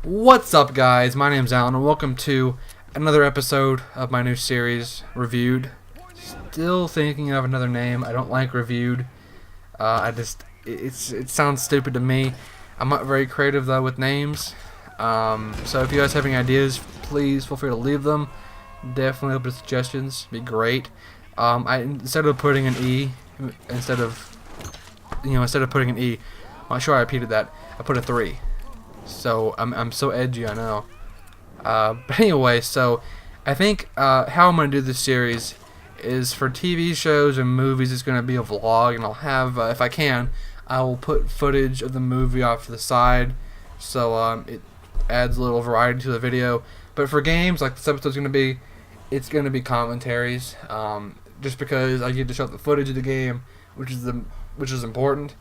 What's up, guys? My name's Alan, and welcome to another episode of my new series, Reviewed. Still thinking of another name. I don't like Reviewed. It sounds stupid to me. I'm not very creative though with names. So if you guys have any ideas, please feel free to leave them. Definitely open to suggestions. Be great. Instead of putting an E, instead of putting an E, I'm not sure I repeated that. I put a 3. So I'm so edgy, I know. But anyway, so I think how I'm gonna do this series is for TV shows and movies. It's gonna be a vlog, and I'll have, if I can, I will put footage of the movie off to the side, so it adds a little variety to the video. But for games, like this episode's gonna be, it's gonna be commentaries. Just because I get to show the footage of the game, which is important.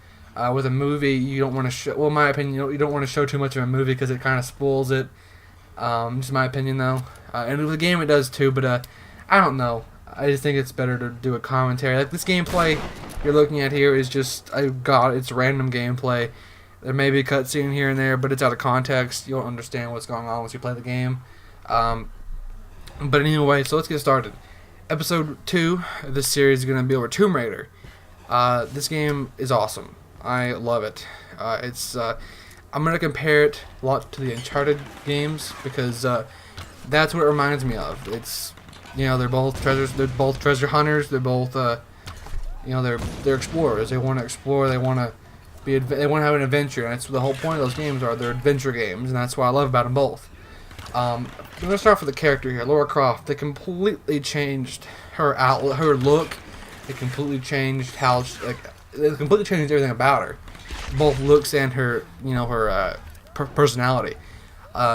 With a movie, you don't want to show. Well, in my opinion, you don't want to show too much of a movie because it kind of spoils it. Just my opinion, though. And with the game, it does too. But I don't know. I just think it's better to do a commentary. Like this gameplay you're looking at here is just, it's random gameplay. There may be a cutscene here and there, but it's out of context. You don't understand what's going on once you play the game. But anyway, so let's get started. Episode 2 of this series is going to be over Tomb Raider. This game is awesome. I love it. I'm gonna compare it a lot to the Uncharted games because that's what it reminds me of. It's, they're both treasures. They're both treasure hunters. They're both they're explorers. They want to explore. They want to have an adventure. And that's the whole point of those games are. They're adventure games, and that's what I love about them both. I'm gonna start off with the character here, Lara Croft. They completely changed her outlook, her look. They completely changed They completely changed everything about her, both looks and her, personality.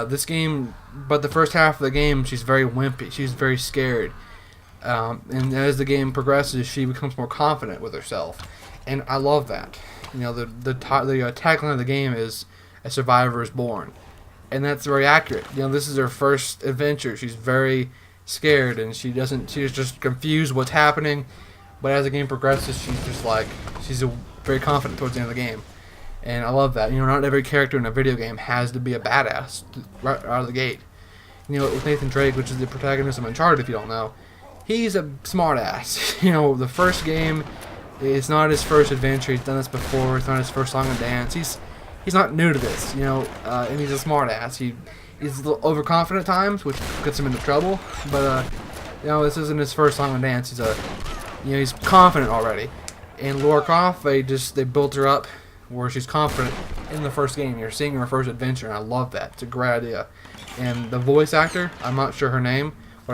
This game, but the first half of the game, she's very wimpy. She's very scared, and as the game progresses, she becomes more confident with herself, and I love that. The tagline of the game is "A survivor is born," and that's very accurate. This is her first adventure. She's very scared, and she's just confused what's happening. But as the game progresses, she's very confident towards the end of the game. And I love that. Not every character in a video game has to be a badass right out of the gate. With Nathan Drake, which is the protagonist of Uncharted, if you don't know, he's a smartass. The first game, it's not his first adventure. He's done this before. It's not his first song and dance. He's not new to this, and he's a smartass. He's a little overconfident at times, which gets him into trouble. But, this isn't his first song and dance. He's confident already. And Lara Croft, they built her up where she's confident in the first game. You're seeing her first adventure, and I love that. It's a great idea. And the voice actor, I'm not sure what her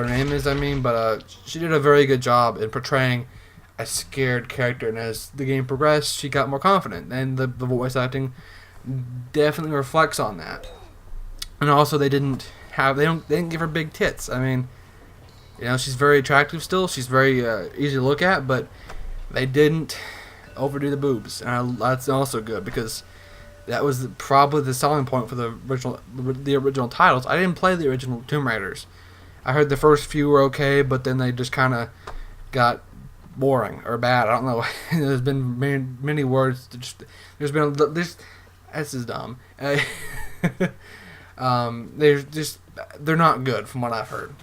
name is, but she did a very good job in portraying a scared character. And as the game progressed, she got more confident. And the voice acting definitely reflects on that. And also, they didn't give her big tits. She's very attractive still. She's very easy to look at, but they didn't overdo the boobs, and that's also good because that was probably the selling point for the original titles. I didn't play the original Tomb Raiders. I heard the first few were okay, but then they just kind of got boring or bad. I don't know. There's been many words. This is dumb. They're not good from what I've heard.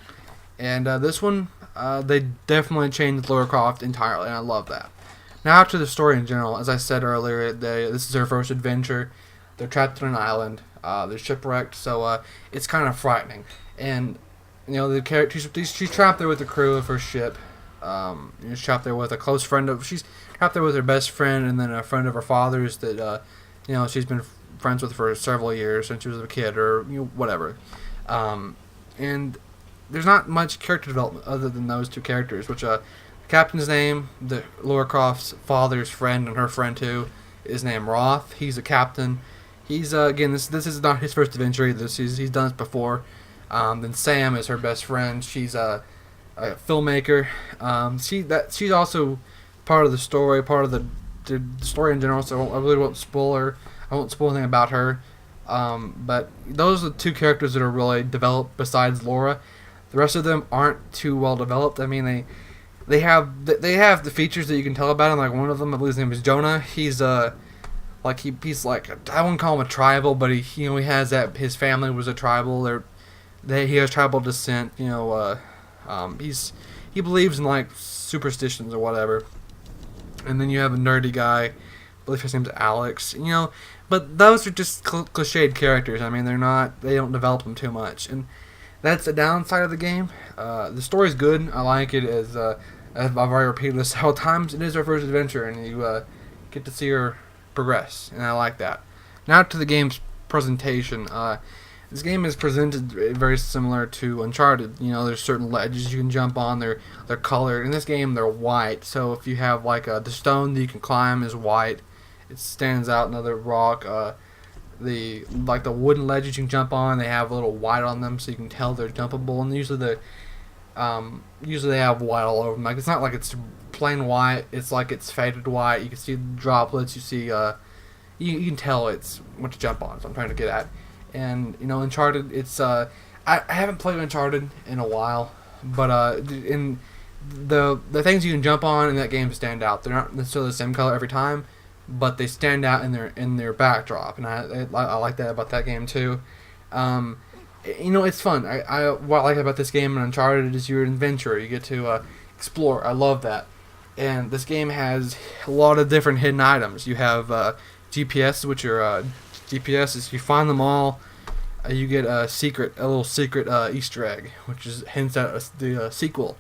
And this one, they definitely changed Lara Croft entirely, and I love that. Now to the story in general. As I said earlier, this is her first adventure. They're trapped on an island. They're shipwrecked, so it's kind of frightening. And the character, she's trapped there with the crew of her ship. She's trapped there with a close friend she's trapped there with her best friend, and then a friend of her father's that she's been friends with for several years since she was a kid, or whatever. And there's not much character development other than those two characters, which the captain's name, the Lara Croft's father's friend and her friend too, is named Roth. He's a captain. He's again, this is not his first adventure either. He's done this before. Then Sam is her best friend. She's a filmmaker. She's also part of the story, part of the story in general. So I really won't spoil her. I won't spoil anything about her. But those are the two characters that are really developed besides Laura. The rest of them aren't too well developed. They have the features that you can tell about him. Like one of them, I believe his name is Jonah. He's like he's like, I wouldn't call him a tribal, but he he has that, his family was a tribal. He has tribal descent. He believes in like superstitions or whatever. And then you have a nerdy guy, I believe his name's Alex. But those are just cliched characters. I mean, they don't develop them too much, and that's the downside of the game. The story's good. I like it, as I've already repeated this several times. It is her first adventure, and you get to see her progress, and I like that. Now to the game's presentation. This game is presented very similar to Uncharted. There's certain ledges you can jump on. They're colored. In this game, they're white. So if you have like the stone that you can climb is white, it stands out. Another rock. The wooden ledges you can jump on, they have a little white on them, so you can tell they're jumpable. And usually they have white all over them. Like, it's not like it's plain white. It's like it's faded white. You can see the droplets. You see you can tell it's what to jump on. That's what I'm trying to get at. And Uncharted, it's I haven't played Uncharted in a while, but in the things you can jump on in that game stand out. They're not necessarily the same color every time, but they stand out in their backdrop, and I like that about that game too. It's fun. What I like about this game and Uncharted is you're an adventurer. You get to explore. I love that. And this game has a lot of different hidden items. You have GPS, which are GPS is you find them all, you get a little secret Easter egg, which is hints at the sequel.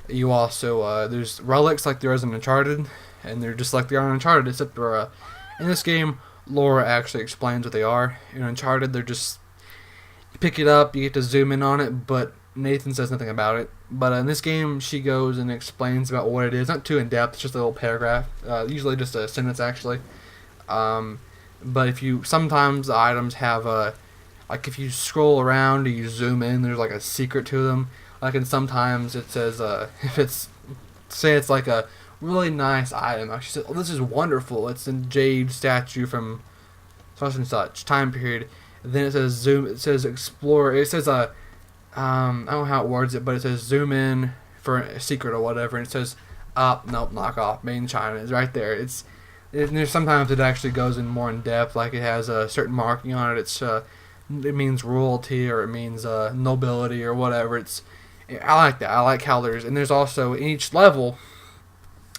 You also there's relics like there is in Uncharted, and they're just like they are in Uncharted, except for in this game, Laura actually explains what they are. In Uncharted, they're just you pick it up, you get to zoom in on it, but Nathan says nothing about it. But in this game, she goes and explains about what it is. Not too in depth, just a little paragraph, usually just a sentence actually. But sometimes the items have like if you scroll around or you zoom in, there's like a secret to them. Like, and sometimes it says, if it's like a really nice item. She said, "Oh, this is wonderful. It's a jade statue from such and such time period." And then it says zoom. It says explore. It says I don't know how it words it, but it says zoom in for a secret or whatever. And it says nope, knock off, made in China. It's right there. There's sometimes it actually goes in more in depth, like it has a certain marking on it. It means royalty, or it means nobility or whatever. I like that. I like how there's also in each level,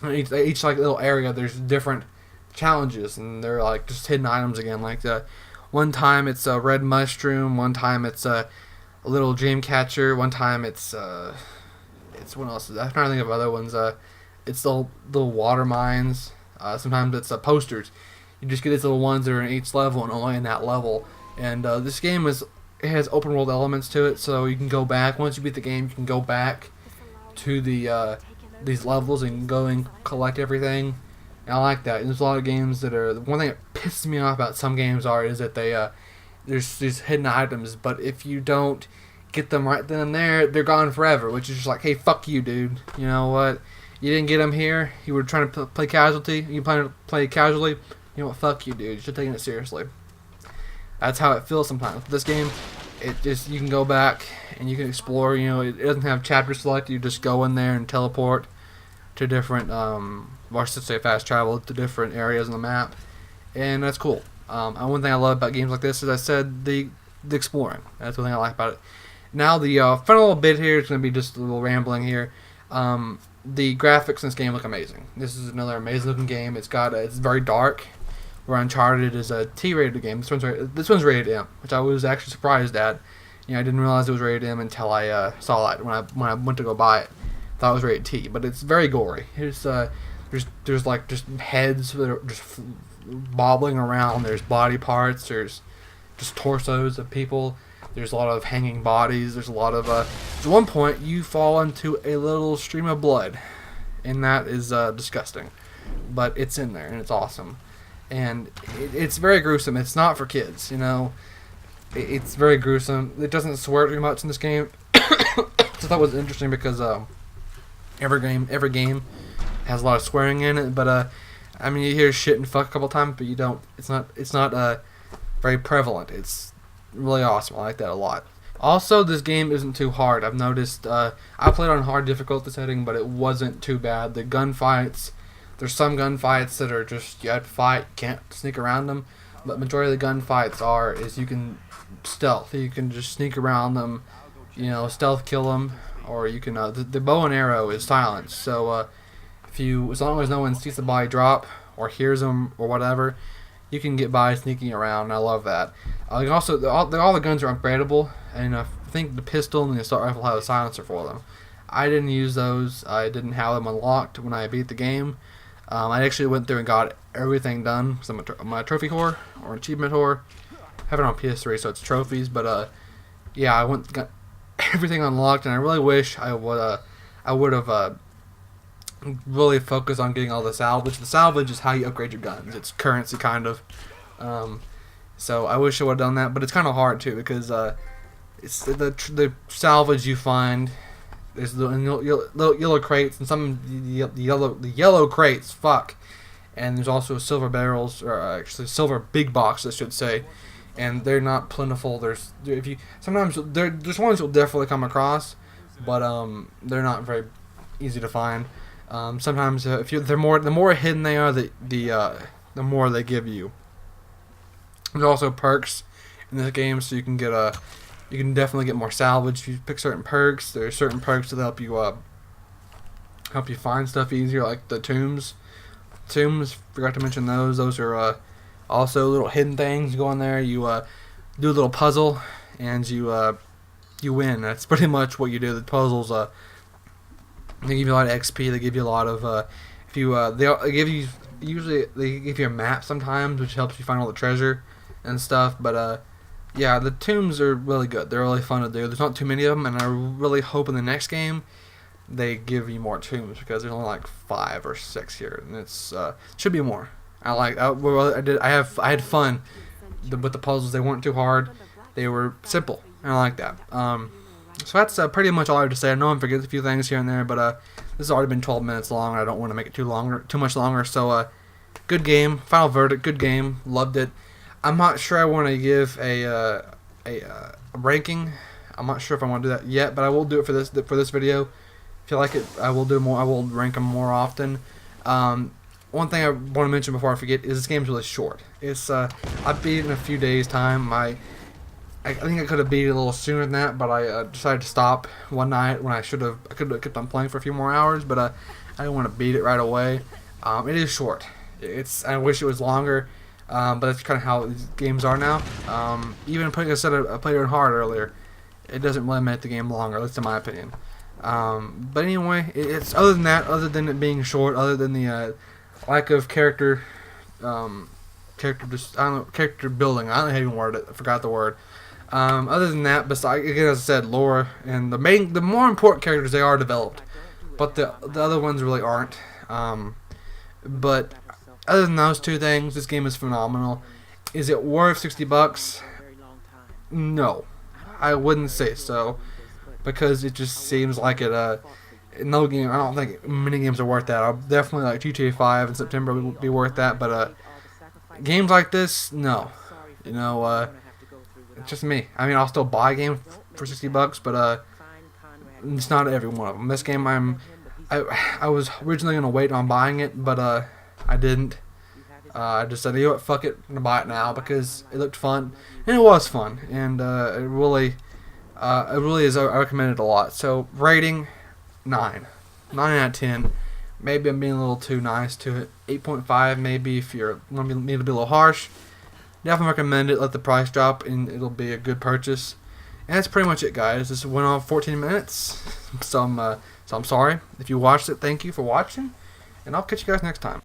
each like little area, there's different challenges, and they're like just hidden items again. Like one time it's a red mushroom, one time it's a little dream catcher, one time it's what else? I'm trying to think of other ones. It's the water mines. Sometimes it's posters. You just get these little ones that are in each level and only in that level. And this game has open world elements to it, so you can go back. Once you beat the game, you can go back to these levels and go and collect everything. And I like that. And there's a lot of games that are. The one thing that pisses me off about some games is that there's these hidden items, but if you don't get them right then and there, they're gone forever. Which is just like, hey, fuck you, dude. You know what? You didn't get them here. You were trying to play casualty. You plan to play casually. You know what? Fuck you, dude. You should have taken it seriously. That's how it feels sometimes. With this game, you can go back and you can explore. It doesn't have chapter select. You just go in there and teleport to different, or I should say fast travel to different areas on the map, and that's cool. One thing I love about games like this, as I said, the exploring. That's one thing I like about it. Now the final bit here is going to be just a little rambling here. The graphics in this game look amazing. This is another amazing looking game. It's very dark. Where Uncharted is a T-rated game. This one's rated M, which I was actually surprised at. I didn't realize it was rated M until I saw it when I went to go buy it. Thought it was rated T, but it's very gory. There's like just heads that are just bobbling around. There's body parts. There's just torsos of people. There's a lot of hanging bodies. There's a lot of at one point you fall into a little stream of blood, and that is disgusting. But it's in there and it's awesome, and it's very gruesome. It's not for kids, It's very gruesome. It doesn't swear too much in this game. So that was interesting because every game has a lot of swearing in it. But you hear shit and fuck a couple times, but you don't. It's not very prevalent. It's really awesome. I like that a lot. Also, this game isn't too hard. I've noticed. I played on hard difficulty setting, but it wasn't too bad. The gunfights, There's some gunfights that are just you have to fight, can't sneak around them. But majority of the gunfights is you can stealth. You can just sneak around them, stealth kill them, or you can the bow and arrow is silenced. So as long as no one sees the body drop or hears them or whatever, you can get by sneaking around. And I love that. Also, all the guns are upgradable, and I think the pistol and the assault rifle have a silencer for them. I didn't use those. I didn't have them unlocked when I beat the game. I actually went through and got everything done. So I'm a trophy whore or achievement whore. I have it on PS3, so it's trophies. But yeah, I got everything unlocked, and I really wish I would have really focused on getting all the salvage. The salvage is how you upgrade your guns. It's currency, kind of. So I wish I would have done that, but it's kind of hard too because it's the salvage you find. There's the little yellow crates and some the yellow crates. Fuck, and there's also silver barrels, or actually silver big boxes, I should say, and they're not plentiful. There's ones you'll definitely come across, but they're not very easy to find. Sometimes the more hidden they are, the more they give you. There's also perks in this game, so you can definitely get more salvage if you pick certain perks. There are certain perks that help you find stuff easier, like the tombs. Forgot to mention those. Those are also little hidden things. You go in there, you do a little puzzle, and you win. That's pretty much what you do. The puzzles they give you a lot of XP. They give you a lot of they give you a map sometimes, which helps you find all the treasure and stuff. But yeah, the tombs are really good. They're really fun to do. There's not too many of them, and I really hope in the next game they give you more tombs because there's only like 5 or 6 here, and it's should be more. I had fun with the puzzles. They weren't too hard. They were simple, and I like that. So that's pretty much all I have to say. I know I'm forgetting a few things here and there, but this has already been 12 minutes long, and I don't want to make it too much longer. So good game. Final verdict. Good game. Loved it. I'm not sure I want to give a ranking. I'm not sure if I want to do that yet, but I will do it for this video. If you like it, I will do more. I will rank them more often. One thing I want to mention before I forget is this game's really short. It's I beat it in a few days' time. I think I could have beat it a little sooner than that, but I decided to stop one night when I could have kept on playing for a few more hours, but I didn't want to beat it right away. It is short. I wish it was longer. But that's kind of how these games are now. Even like I said, I played it on hard earlier. It doesn't really make the game longer, at least in my opinion. But anyway, it's other than it being short, other than the lack of character building. I don't know how you word it. I forgot the word. Other than that, besides, again, as I said, lore and the more important characters, they are developed, but the other ones really aren't. But other than those two things, this game is phenomenal. Is it worth $60? No, I wouldn't say so, because it just seems like it. No game. I don't think many games are worth that. I'll definitely like GTA 5 in September would be worth that, but games like this, no. It's just me. I mean, I'll still buy a game for $60, but it's not every one of them. This game, I was originally gonna wait on buying it, but I didn't. I just said, you know what, fuck it, I'm gonna buy it now because it looked fun, and it was fun, and it really is. I recommend it a lot. So rating 9 out of 10. Maybe I'm being a little too nice to it. 8.5 maybe if you're need to be a little harsh. Definitely recommend it. Let the price drop, and it'll be a good purchase. And that's pretty much it, guys. This went on 14 minutes, so I'm sorry if you watched it. Thank you for watching, and I'll catch you guys next time.